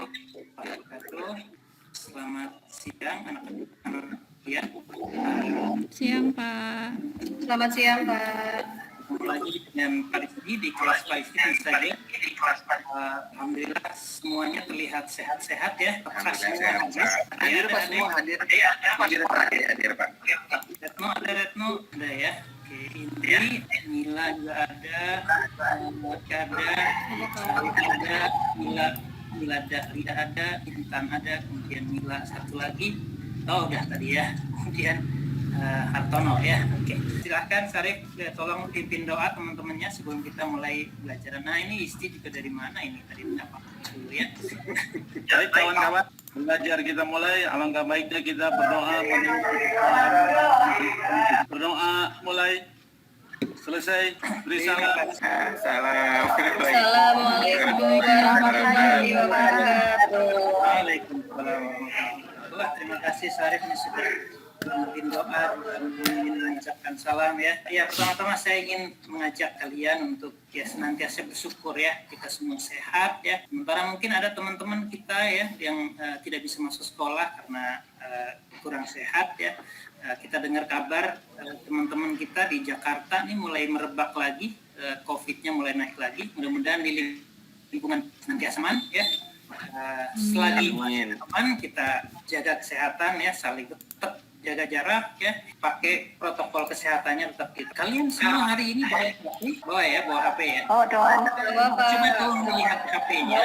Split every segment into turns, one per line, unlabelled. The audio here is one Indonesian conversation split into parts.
wabarakatuh. Selamat siang anak-anak ya.
Siang Pak.
Selamat siang Pak.
Lagi dengan Pak Rizky di kelas Palestina saja. Alhamdulillah semuanya terlihat sehat-sehat ya.
Hadir Pak semua hadir. Hadir Pak.
Retno ada ya. Oke, Indri, Mila juga ada, ada, Mila Dahlia ada, Intan ada, kemudian Mila satu lagi. Oh udah tadi ya. Kemudian Hartono ya. Oke, silakan Sarif, tolong pimpin doa teman-temannya sebelum kita mulai belajar. Nah ini Isti juga dari mana ini tadi apa dulu ya?
Baik kawan-kawan, belajar kita mulai. Alangkah baiknya kita berdoa mulai. Selesai beri salam.
Assalamualaikum warahmatullahi wabarakatuh.
Waalaikumsalam. Terima kasih Sarif ini sudah memimpin doa dan mengucapkan salam ya. Ya, pertama-tama saya ingin mengajak kalian untuk ya senantiasa bersyukur ya, kita semua sehat ya. Sementara mungkin ada teman-teman kita ya yang tidak bisa masuk sekolah karena kurang sehat ya. Kita dengar kabar teman-teman kita di Jakarta ini mulai merebak lagi, COVID-nya mulai naik lagi. Mudah-mudahan di lingkungan senantiasa aman ya. Selagi aman kita jaga kesehatan ya, saling tetap jaga jarak ya, pakai protokol kesehatannya tetap kita. Kalian semua hari ini bawa HP ya.
Oh doa.
Coba tolong melihat HP-nya.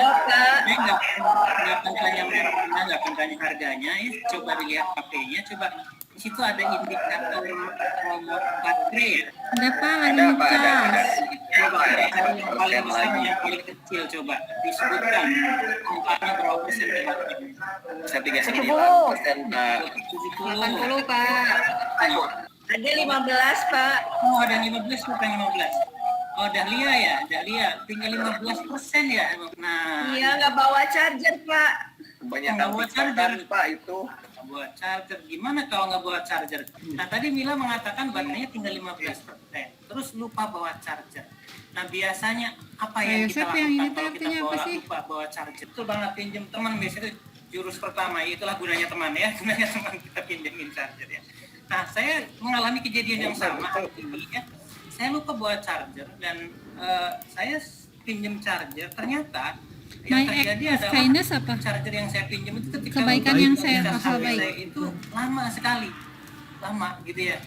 Nggak akan tanya mereknya, nggak akan tanya harganya ya. Coba dilihat HP-nya, coba di situ ada indikator baterai ya.
Ada Pak, lagi ngecas.
Coba yang paling besar yang paling kecil coba disebutkan angkanya berapa persen ya?
70% Pak.
80 Pak. Ada 15 Pak.
Oh ada 15, bukan 15. Oh Dahlia ya, Dahlia tinggal 15% ya. Nah,
Iya nggak bawa charger Pak.
Kebanyakan
Nggak bawa charger.
Pak itu.
Buat charger, gimana kalau nggak bawa charger? Nah tadi Mila mengatakan baterainya tinggal 15%, terus lupa bawa charger. Nah biasanya apa yang kita lakukan kalau kita lupa bawa charger? Itu banget pinjam teman, biasanya itu jurus pertama, itulah gunanya teman ya, gunanya teman kita pinjemin charger ya. Nah saya mengalami kejadian yang sama hari ini ya, saya lupa bawa charger dan saya pinjam charger, ternyata yang terjadi adalah apa? Charger yang saya pinjam itu ketika
kebaikan yang saya
saya itu lama sekali, lama gitu ya,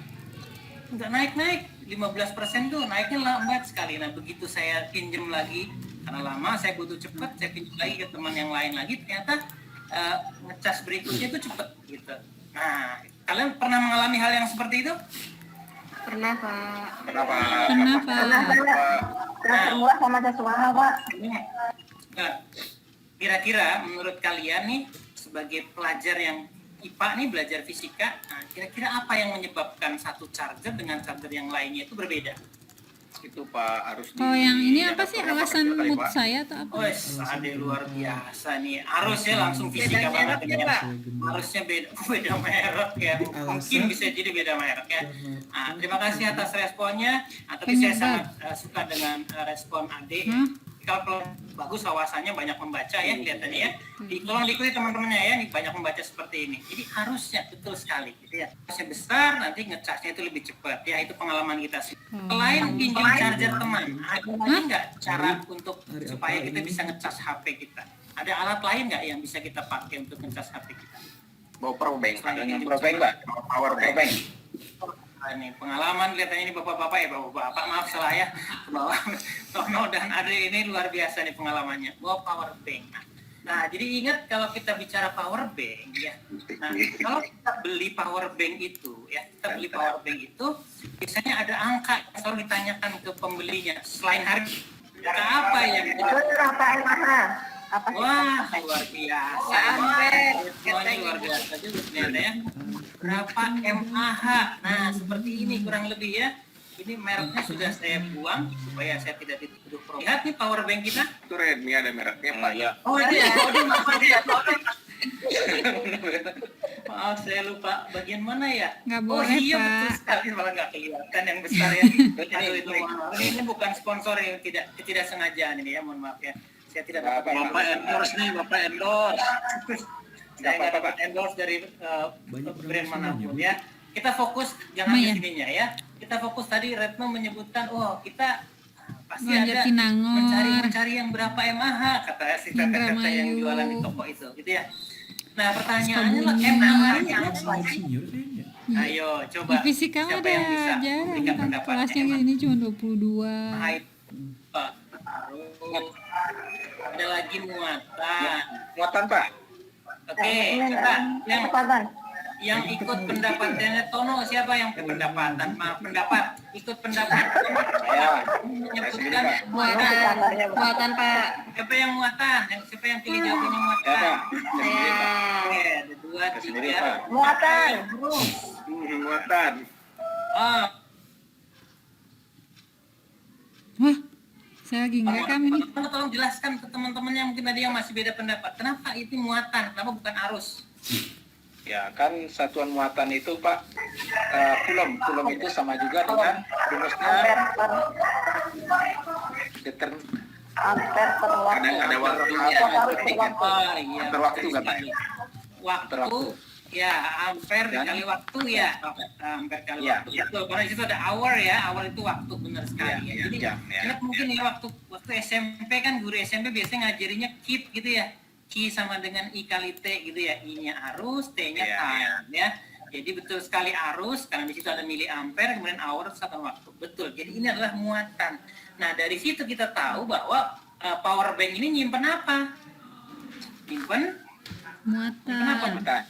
nggak naik 15% tuh naiknya lambat sekali. Nah begitu saya pinjam lagi karena lama, saya butuh cepat, saya pinjam lagi ke teman yang lain lagi, ternyata ngecas berikutnya itu cepet gitu. Nah kalian pernah mengalami hal yang seperti itu?
Pernah Pak.
Pernah
Termurah sama jasa mahal Pak.
Nah, kira-kira menurut kalian nih sebagai pelajar yang IPA nih belajar fisika, nah, kira-kira apa yang menyebabkan satu charger dengan charger yang lainnya itu berbeda?
Itu Pak harus
yang ini apa sih alasan mood saya atau apa?
Oh, ada luar biasa nih. Harusnya langsung fisika banget ya. Harusnya beda merek ya. Mungkin bisa jadi beda merek ya. Nah, terima kasih atas responnya. Tapi saya sangat suka dengan respon Ade. Kalau bagus wawasannya, banyak membaca ya kelihatannya ya. Tolong diikuti teman-temannya ya, nih banyak membaca seperti ini. Jadi harusnya betul sekali gitu ya. Harusnya besar, nanti ngecasnya itu lebih cepat ya. Itu pengalaman kita sih. Selain pinjam charger teman, ada lagi nggak cara untuk supaya kita bisa ngecas HP kita? Ada alat lain nggak yang bisa kita pakai untuk ngecas HP kita?
bawa power bank, Pak. Power bank.
Ini pengalaman kelihatannya ini bapak-bapak ya, bapak-bapak maaf salah ya, bahwa Tono dan Adri ini luar biasa nih pengalamannya bawa power bank. Nah jadi ingat kalau kita bicara power bank ya, nah kalau kita beli power bank itu ya, kita beli power bank itu biasanya ada angka yang selalu ditanyakan ke pembelinya. Selain harga apa yang wah luar biasa, semuanya luar biasa juga ternyata ya. Berapa mAh? Nah seperti ini kurang lebih ya. Ini mereknya sudah saya buang supaya saya tidak dituduh pro. Lihat nih power bank kita.
Itu Redmi ada mereknya Pak.
Ya.
Oh ada ya. Maaf saya lupa bagian mana ya.
Nggak boleh
iya,
Pak.
betul sekali, malah nggak kelihatan yang besar ya. Aduh, itu ini bukan sponsor yang tidak sengajaan ini ya, mohon maaf ya. Saya tidak
Bapak,
dapat
Bapak endorse nih, Bapak endorse.
saya nggak dapat endorse dari brand manapun ya. Kita fokus jangan ke
Lumayan.
sininya ya. Kita fokus tadi Retno menyebutkan, oh kita pasti
Belanja
ada
Tinangor.
mencari yang berapa MAH kata si kakak-kakak yang
Indramayu.
jualan di toko itu, gitu ya. Nah pertanyaannya lah MAH-nya apa sih? Ayo coba
Divisi kamu
siapa
ada
yang bisa
jarang
memberikan
kan
pendapat?
kelasnya gini cuma 22.
Hai, Pak. Terus ada lagi muatan.
Muatan Pak.
Oke, coba yang
Kecepatan.
ikut pendapatnya Tono siapa yang pendapatan? Pendapat ikut pendapat.
Saya sendiri
Menyebutkan
Pak.
muatan.
Muatan Pak.
Siapa yang muatan? Siapa yang pilih jawabannya
Ya
muatan?
Pak. Saya sendiri Pak.
Oke, ada 2,
Saya sendiri
3.
Pak.
Muatan.
Muatan.
Oh,
Wah, saya lagi ngerekam ini.
tolong jelaskan ke teman-teman yang mungkin ada yang masih beda pendapat. Kenapa itu muatan? Kenapa bukan arus?
Ya kan satuan muatan itu Pak, kulum itu sama juga dengan rumusnya
Ampere per waktu.
ada waktunya.
Oh iya.
Ampere waktu kan, Pak?
Waktu,
Waktu.
ya ampere
Dan-
dikali waktu ya. Ampere kali
Ya.
waktu. Betul, karena di situ ada hour ya. Hour itu waktu benar sekali.
Ya,
Ya. Jadi
jam, ya.
ingat mungkin ya waktu SMP kan guru SMP biasanya ngajarinya keep gitu ya. Q sama dengan I kali T gitu ya. I-nya arus, T-nya
Ya,
time ya. Jadi betul sekali arus karena di situ ada miliampere, kemudian hour satuan waktu. Betul. Jadi ini adalah muatan. Nah, dari situ kita tahu bahwa power bank ini nyimpen apa? Nyimpen kenapa?
Muatan.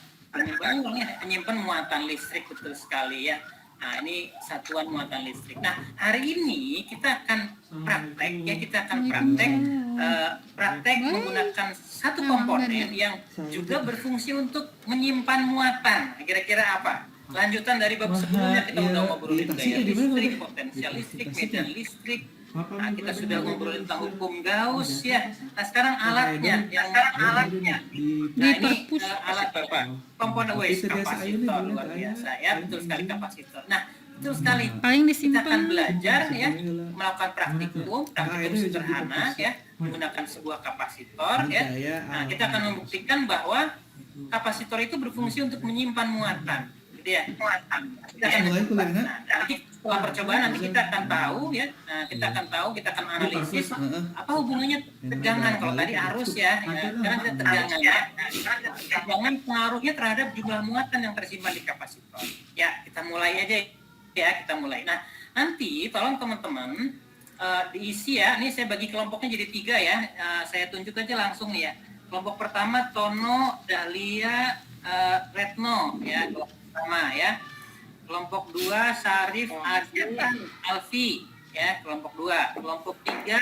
Menyimpan muatan listrik, betul sekali ya. Nah, ini satuan muatan listrik. Nah, hari ini kita akan praktek ya, kita akan praktek menggunakan satu komponen yang juga berfungsi untuk menyimpan muatan. Kira-kira apa? Lanjutan dari bab sebelumnya kita udah ngobrolin gaya listrik, potensial listrik, medan listrik. Nah, kita sudah ngobrolin tentang hukum Gauss ya. Nah, sekarang alatnya, alatnya. Nah,
Di
ini
perpus.
alat komponen waste kapasitor luar biasa ya, betul sekali kapasitor. Nah, betul sekali.
Paling
Kita
disimpan.
akan belajar ya, melakukan praktikum sederhana ya, menggunakan sebuah kapasitor ya. Nah, kita akan membuktikan bahwa kapasitor itu berfungsi untuk menyimpan muatan, gitu ya. Kita akan, nanti setelah percobaan nanti kita akan tahu ya, kita akan analisis apa hubungannya tegangan. Kalau tadi arus ya, sekarang kita tegangan ya. Tegangan pengaruhnya terhadap jumlah muatan yang tersimpan di kapasitor. Ya, kita mulai aja ya, kita mulai. Nah, nanti tolong teman-teman diisi ya. Ini saya bagi kelompoknya jadi 3 ya. Saya tunjuk aja langsung nih ya. Kelompok pertama Tono, Dahlia, Retno ya, kelompok pertama ya. Kelompok 2 Sarif, Adi, Alfi ya, kelompok 2. Kelompok 3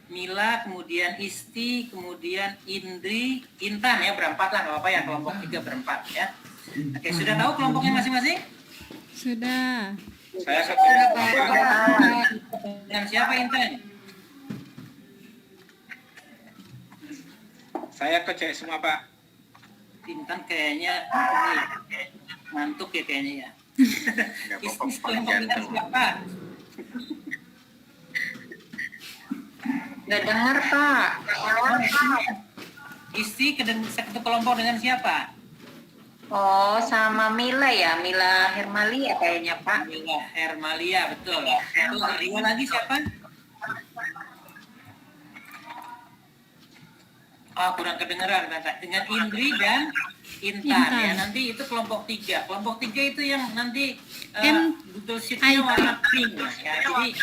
Mila, kemudian Isti, kemudian Indri, Intan ya, berempat lah, nggak apa-apa ya, kelompok 3 berempat ya. Oke, sudah tahu kelompoknya masing-masing?
Sudah.
Saya ketemu Pak.
Dengan siapa Intan?
Saya kecek semua Pak.
Intan kayaknya ini, ngantuk ya kayaknya ya. Isti kelompok Intan siapa?
Nggak dengar Pak.
Isti satu kelompok dengan siapa?
Oh, sama Mila ya, Mila Hermalia kayaknya Pak.
Mila Hermalia, betul. Betul. Dua lagi siapa? Oh, kurang kedengeran Tata. Dengan Indri dan Intan ya. Nanti itu kelompok 3. Kelompok 3 itu yang nanti betul sheetnya warna pink ya. Jadi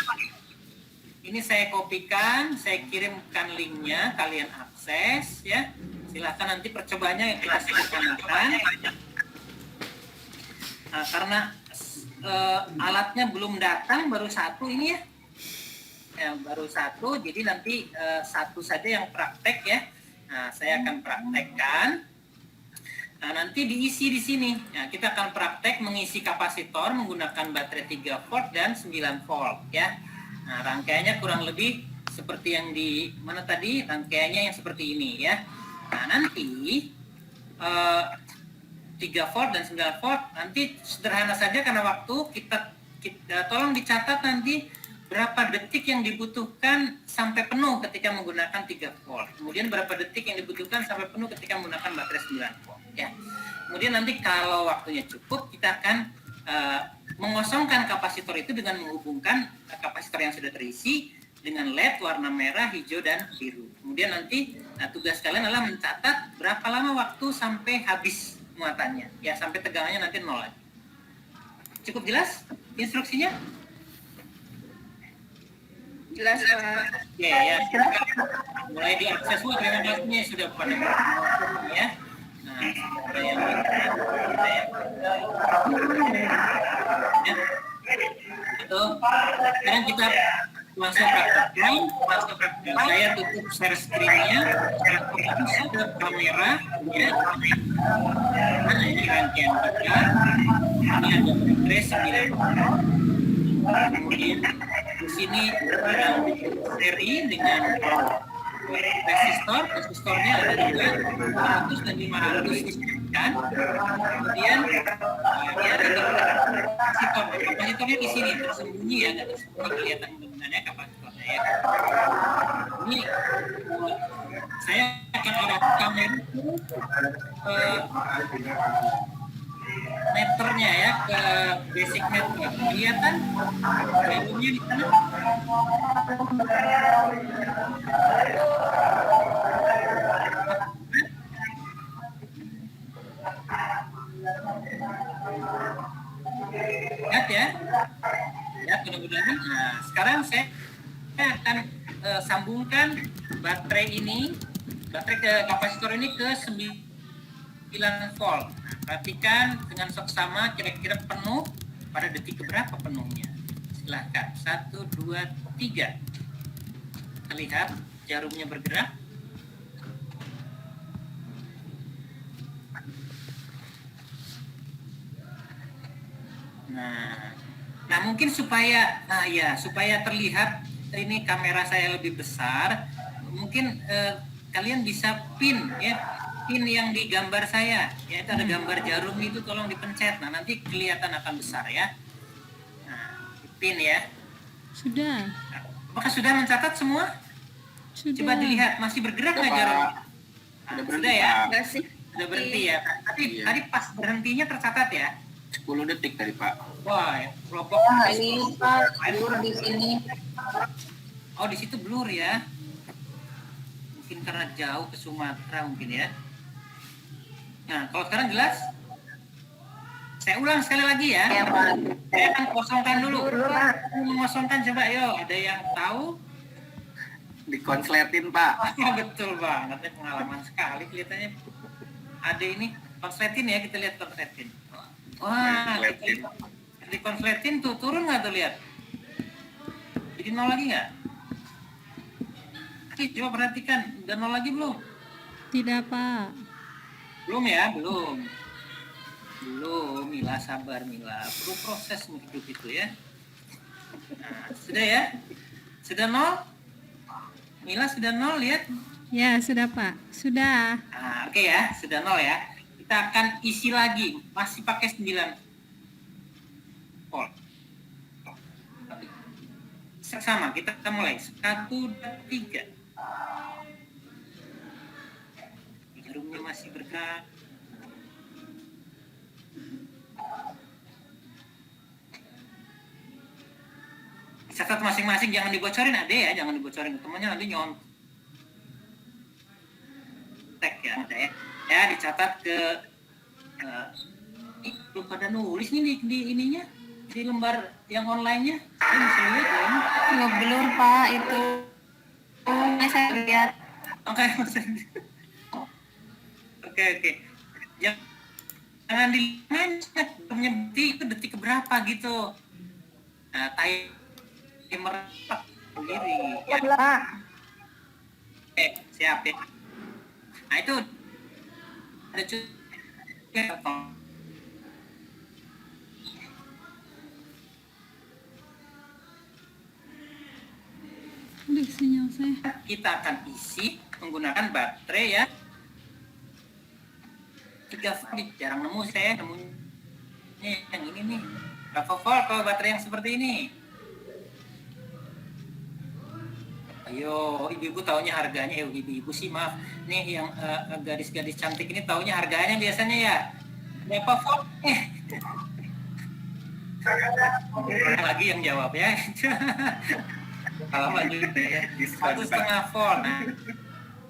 ini saya kopikan, saya kirimkan linknya, kalian akses ya. Silahkan nanti percobaannya kita sederhanakan. Nah, karena alatnya belum datang, baru 1 ini ya. Ya, baru 1, jadi nanti 1 saja yang praktek ya. Nah, saya akan praktekkan. Nah, nanti diisi di sini. Nah, kita akan praktek mengisi kapasitor menggunakan baterai 3 volt dan 9 volt ya. Nah, rangkaiannya kurang lebih seperti yang di mana tadi, rangkaiannya yang seperti ini ya. Nah, nanti 3 volt dan 9 volt nanti sederhana saja karena waktu kita tolong dicatat nanti berapa detik yang dibutuhkan sampai penuh ketika menggunakan 3 volt. Kemudian berapa detik yang dibutuhkan sampai penuh ketika menggunakan baterai 9 volt. Ya. Kemudian nanti kalau waktunya cukup, kita akan mengosongkan kapasitor itu dengan menghubungkan kapasitor yang sudah terisi dengan LED warna merah, hijau, dan biru. Kemudian nanti tugas kalian adalah mencatat berapa lama waktu sampai habis muatannya. Ya, sampai tegangannya nanti 0 lagi. Cukup jelas instruksinya?
Jelas, Pak.
Ya, ya. Mulai diakses terima kasihnya sudah pada ya. Nah, ada yang ya. Itu. Sekarang kita langsung praktekkan. Saya tutup share screen-nya. Saya ke kamera ya. Nah, ini rangkaian kita. Ini ada baterai 9. Kemudian di sini ada seri dengan resistornya ada juga 200 dan 500 disebutkan. Kemudian ini ada kapasitornya di sini tersembunyi ya, nggak tersembunyi kelihatan bentuknya kapasitornya ya. Ini saya akan arahkan meternya ya ke basic meter. Kelihatan jalurnya di sana. Lihat ya. Ya, mudah-mudahan. Nah, sekarang saya akan sambungkan baterai ini, baterai ke kapasitor ini ke 9 volt. Perhatikan dengan seksama kira-kira penuh pada detik keberapa penuhnya. Silahkan. 1, 2, 3. Kita lihat jarumnya bergerak. Nah mungkin supaya terlihat ini kamera saya lebih besar, mungkin kalian bisa pin ya, pin yang di gambar saya, ya itu ada gambar jarum itu, tolong dipencet. Nah nanti kelihatan akan besar ya. Nah, pin ya.
Sudah.
Nah, apakah sudah mencatat semua?
Sudah.
Coba dilihat masih bergerak nggak jarumnya? Nah, sudah ya.
Masih.
Sudah berhenti ya. Tapi tadi pas berhentinya tercatat ya.
10 detik tadi Pak.
Wah, ya, kelompok
Ini Pak, blur di sini.
Oh, di situ blur ya. Mungkin karena jauh ke Sumatera mungkin ya. Nah, kalau sekarang jelas? Saya ulang sekali lagi ya.
Ya, Pak.
Saya akan kosongkan dulu.
Blur, Pak.
Mengosongkan coba, yuk. Ada yang tahu?
Dikonsletin Pak.
Oh, betul banget. Ini pengalaman sekali kelihatannya. Ada ini konsletin ya, kita lihat konsletin. Wah, di konsletin tuh turun nggak tuh, lihat? Jadi 0 lagi nggak? Oke, coba perhatikan, udah 0 lagi belum?
Tidak, Pak.
Belum ya, belum. Mila, sabar Mila. Perlu proses hidup itu ya. Nah, sudah ya? Sudah 0? Mila sudah 0, lihat?
Ya, sudah, Pak. Sudah.
Nah, oke ya, sudah 0 ya. Kita akan isi lagi, masih pakai 9 volt. Sama, kita mulai 1, 2, 3. Jarumnya masih bergerak. Catat masing-masing, jangan dibocorin ada ya, jangan dibocorin temannya, nanti nyontek ya, ada ya. Ya, dicatat ke belum pada nulis nih di ininya, di lembar yang online-nya. Ini bisa lihat ya ini.
Ngeblur, Pak, itu. Saya lihat.
Oke. Oke. Jangan dilihat detik itu detik keberapa gitu. Nah, timer sendiri ya.
Pak.
Siap ya. Nah, itu ada juga
Aduh, sinyal saya.
kita akan isi menggunakan baterai ya 3 volt. Jarang nemu saya, nemunya yang ini nih. Berapa volt kalau baterai yang seperti ini? Ayo, ibu-ibu taunya harganya, ibu-ibu sih maaf. Nih yang gadis-gadis cantik ini taunya harganya biasanya ya. Berapa volt? Lagi yang jawab ya. Kalau juga ya. 1,5 volt. Nah,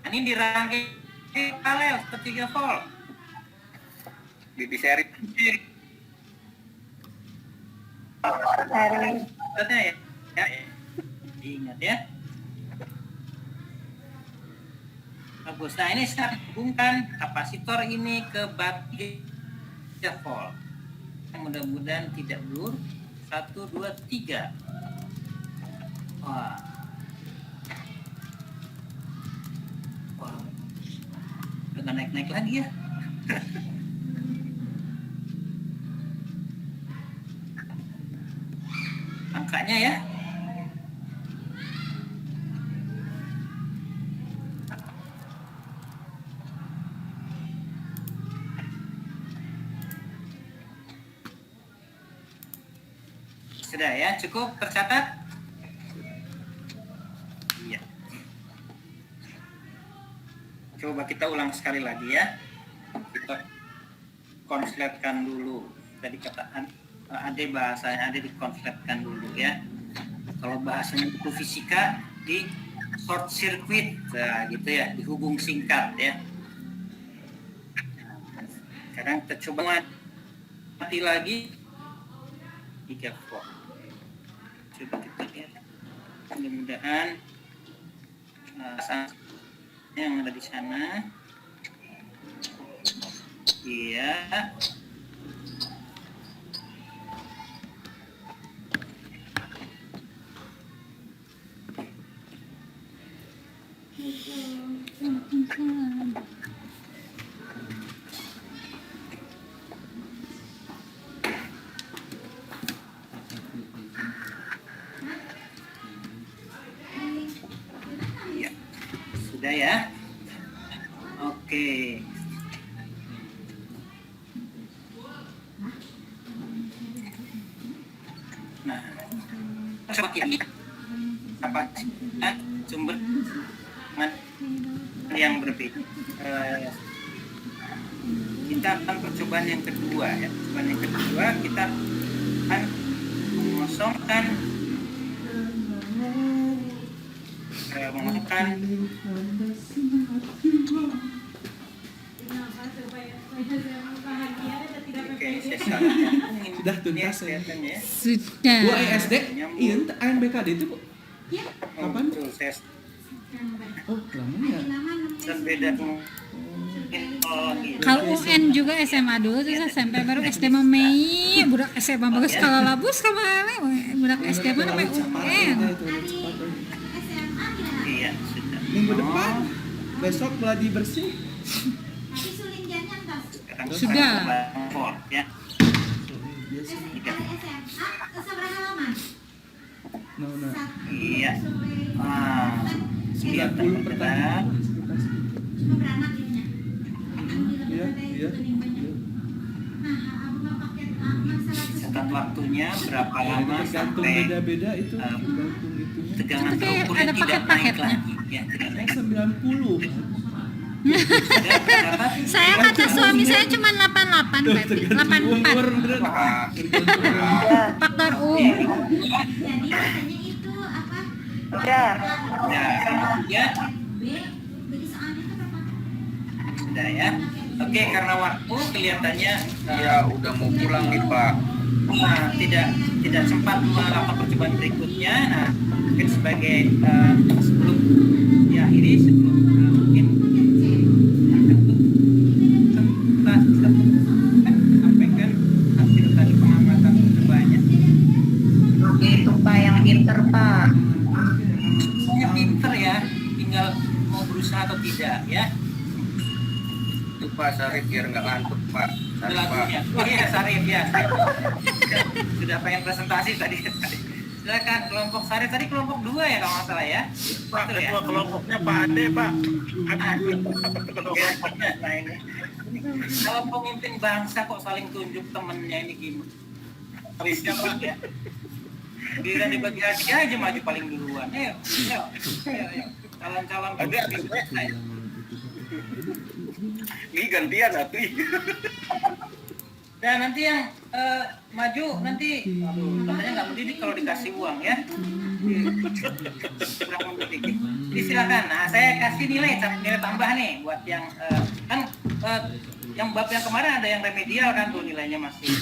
ini dirangkai paralel ke 3 volt.
Bibi seri.
Ingatnya ya. Ingat ya. Bagus. Nah ini saya hubungkan kapasitor ini ke baterai 3 volt. Mudah-mudahan tidak blur. 1, 2, 3. Wah. Wah. Udah naik-naik lagi ya. Angkanya ya. Sudah ya, cukup tercatat? Iya. Coba kita ulang sekali lagi ya. Kita konsletkan dulu. Tadi kata Ade bahasanya, Ade dikonsletkan dulu ya. Kalau bahasanya itu fisika, di short circuit, nah, gitu ya, dihubung singkat ya. Sekarang kita coba mati lagi 3 volt. Coba kita lihat, mudah-mudahan yang ada di sana, iya. Sudah ya. Oke. Nah, semakin apa sumber yang berbeda. Kita akan percobaan yang kedua ya. Percobaan yang kedua kita akan mengosongkan
Sudah tuntas ya.
Sudah.
Bu ESD, iya ANBKD itu Bu. Kapan? Oh, lama ya.
Dan beda
Kalau UN juga SMA dulu terus SMP baru SD mah Mei, budak SMA bagus kalau labus kemana? Budak SD mah namanya UN.
Iya, sudah.
Minggu depan, besok geladi bersih.
Sudah.
Ya.
Nah.
Iya.
90 pertanyaan. Iya.
Catat waktunya berapa lama
Tergantung
sampai
beda-beda itu, tergantung itunya.
tegangan
Itu kayak
terukurnya
ada
tidak naik
paket-paketnya.
lagi. Ya, tidak naik.
90.
Saya kata suami saya cuma 88, Pepi. 84.
Umur bener.
Faktor U.
Jadi katanya itu apa?
Ya, ya, sudah ya. Oke, karena waktu kelihatannya
Ya udah mau pulang nih Pak.
tidak sempat melakukan percobaan berikutnya. Nah, mungkin sebagai sebelum diakhiri, sebelum mungkin kita sampaikan hasil tadi pengamatan percobaannya.
Itu Pak yang pinter Pak.
Saya pinter ya, tinggal mau berusaha atau tidak ya.
Itu Pak Sarip biar nggak ngantuk Pak. Sarip, Pak.
Lagunya. Oh iya, Sarif ya. Sudah pengen presentasi tadi. Silakan kelompok Sarif tadi kelompok 2 ya kalau nggak salah ya.
Pak,
Betul ya?
ketua kelompoknya Pak Ade, Pak.
Nah, ini. Kalau pemimpin bangsa kok saling tunjuk temennya ini gimana?
Habisnya Pak.
Ya. Giliran dibagi hadiah aja maju paling duluan. Ayo. Calon-calon.
Ini gantian atuh.
Dan nanti yang maju nanti, katanya nggak mendidik kalau dikasih uang ya. Kurang mendidik. Jadi silakan. Nah, saya kasih nilai tambah nih buat yang yang bab yang kemarin ada yang remedial kan tuh nilainya masih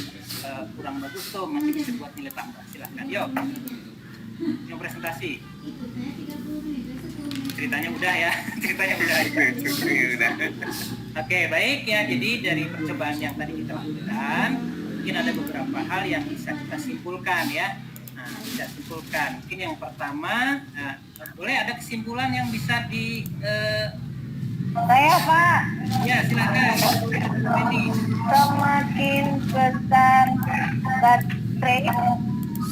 kurang bagus tuh, masih bisa buat nilai tambah. Silakan. Yuk. Yang presentasi. Ceritanya udah ya. Oke, baik ya. Jadi dari percobaan yang tadi kita lakukan, mungkin ada beberapa hal yang bisa kita simpulkan ya. Nah, bisa simpulkan. Mungkin yang pertama, boleh ada kesimpulan yang bisa di
Saya Pak,
ya silakan. Ini
semakin besar baterai,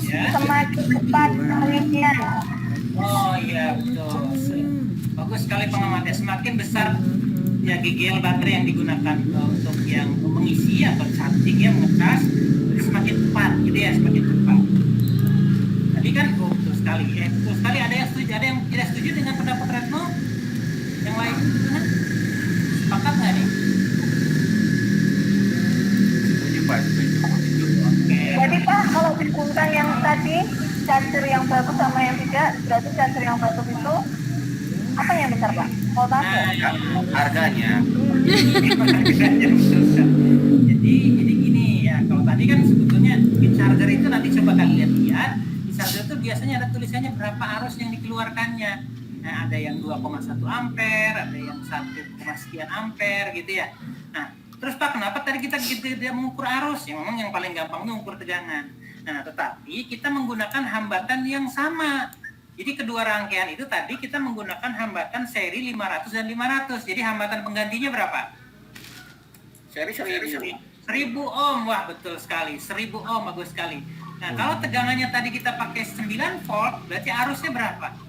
ya.
semakin cepat pengisian.
Oh iya betul. Bagus sekali pengamatnya. Semakin besar ya GGL baterai yang digunakan untuk yang mengisi atau charging ya, mengecas, semakin cepat gitu ya, semakin cepat. Tadi kan betul sekali. Betul sekali. Ada yang setuju, ada yang tidak setuju dengan pendapat Retno? Yang lain gimana? Sepakat nggak nih?
Setuju Pak, setuju.
Oke.
Jadi Pak, kalau dikumpulkan yang tadi, charger yang bagus sama yang tidak, berarti charger yang bagus itu apa yang besar Pak? Voltase?
Harganya.
Jadi gini ya, kalau tadi kan sebetulnya di charger itu nanti coba kalian lihat, di charger itu biasanya ada tulisannya berapa arus yang dikeluarkannya. Nah, ada yang 2,1 ampere, ada yang 1, sekian ampere gitu ya. Nah, terus Pak, kenapa tadi kita tidak mengukur arus? Ya memang yang paling gampang itu mengukur tegangan. Nah, tetapi kita menggunakan hambatan yang sama. Jadi kedua rangkaian itu tadi kita menggunakan hambatan seri 500 dan 500. Jadi hambatan penggantinya berapa?
Seri 1000.
1000 ohm. Wah, betul sekali. 1000 ohm, bagus sekali. Nah, kalau tegangannya tadi kita pakai 9 volt, berarti arusnya berapa?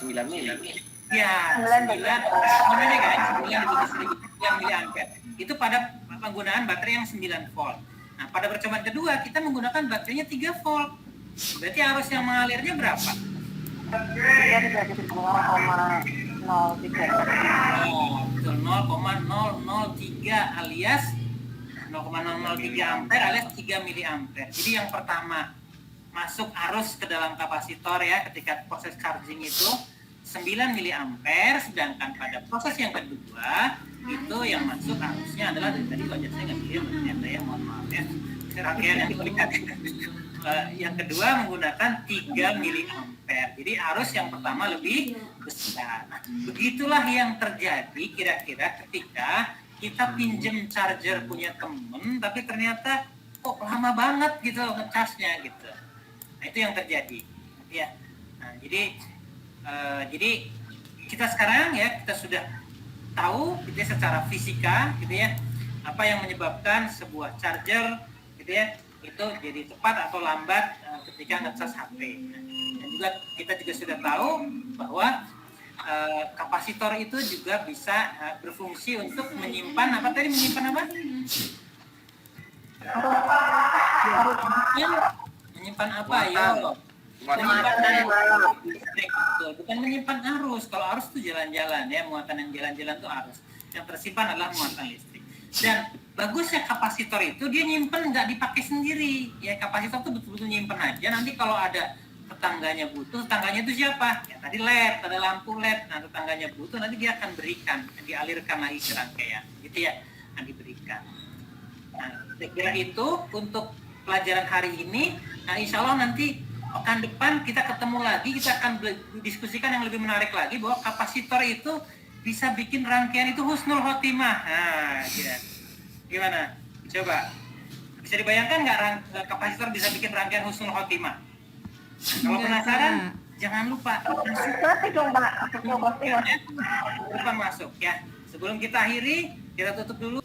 9 mili.
Ya, 9 mili ampere. Itu pada penggunaan baterai yang 9 volt. Nah, pada percobaan kedua kita menggunakan baterainya 3 volt. Berarti arus yang mengalirnya berapa?
Jadi berarti 0,03.
Oh, betul, 0,003 alias 0,003 ampere alias 3 mili ampere. Jadi yang pertama masuk arus ke dalam kapasitor ya ketika proses charging itu 9 mili ampere, sedangkan pada proses yang kedua itu yang masuk arusnya adalah dari tadi wajah saya nggak clear ternyata ya, mohon maaf ya, rangkaian yang diberikan. Yang kedua menggunakan 3 mili ampere. Jadi arus yang pertama lebih besar. Nah, begitulah yang terjadi kira-kira ketika kita pinjem charger punya temen tapi ternyata kok lama banget gitu ngecasnya gitu. Nah, itu yang terjadi ya. Nah, jadi kita sekarang ya kita sudah tahu gitu ya, secara fisika gitu ya, apa yang menyebabkan sebuah charger gitu ya itu jadi cepat atau lambat ketika ngecas HP. Dan juga kita juga sudah tahu bahwa kapasitor itu juga bisa berfungsi untuk menyimpan apa tadi, menyimpan apa? Menyimpan apa ya? Menyimpan listrik, betul. Bukan menyimpan arus. Kalau arus itu jalan-jalan ya, muatan yang jalan-jalan itu arus. Yang tersimpan adalah muatan listrik. Dan bagusnya kapasitor itu dia nyimpen nggak dipakai sendiri. Ya kapasitor itu betul-betul nyimpen aja. Nanti kalau ada tetangganya butuh, tetangganya itu siapa? Ya tadi LED, ada lampu LED. Nah tetangganya butuh, nanti dia akan berikan, dialirkan lagi ke rangkaian, gitu ya, akan diberikan. Nah, saya kira itu untuk pelajaran hari ini. Nah, insya Allah nanti pekan depan kita ketemu lagi, kita akan diskusikan yang lebih menarik lagi bahwa kapasitor itu bisa bikin rangkaian itu husnul khotimah. Nah, ya. Gimana? Coba. Bisa dibayangkan nggak kapasitor bisa bikin rangkaian husnul khotimah? Kalau penasaran, jangan lupa masuk.
Berarti dong Pak,
Lupa masuk ya. Sebelum kita akhiri, kita tutup dulu.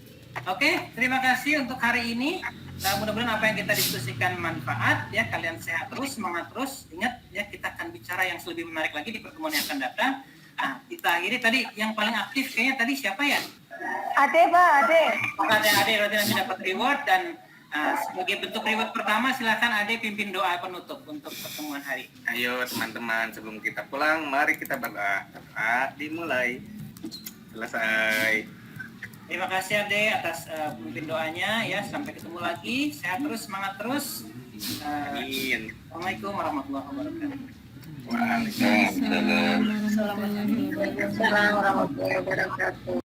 Oke, terima kasih untuk hari ini. Nah, mudah-mudahan apa yang kita diskusikan manfaat ya, kalian sehat terus, semangat terus. Ingat ya, kita akan bicara yang lebih menarik lagi di pertemuan yang akan datang. Nah, kita akhiri tadi yang paling aktif kayaknya tadi siapa ya?
Ade Pak, Ade.
Ade berarti nanti dapat reward dan Sebagai bentuk reward pertama, silakan Ade pimpin doa penutup untuk pertemuan hari.
Ayo teman-teman, sebelum kita pulang, mari kita berdoa. Dimulai. Selesai.
Terima kasih Ade atas pimpin doanya ya. Sampai ketemu lagi. Sehat terus, semangat terus.
Amin.
Assalamualaikum warahmatullahi wabarakatuh.
Waalaikumsalam.
Assalamualaikum warahmatullahi wabarakatuh.
Assalamualaikum warahmatullahi wabarakatuh.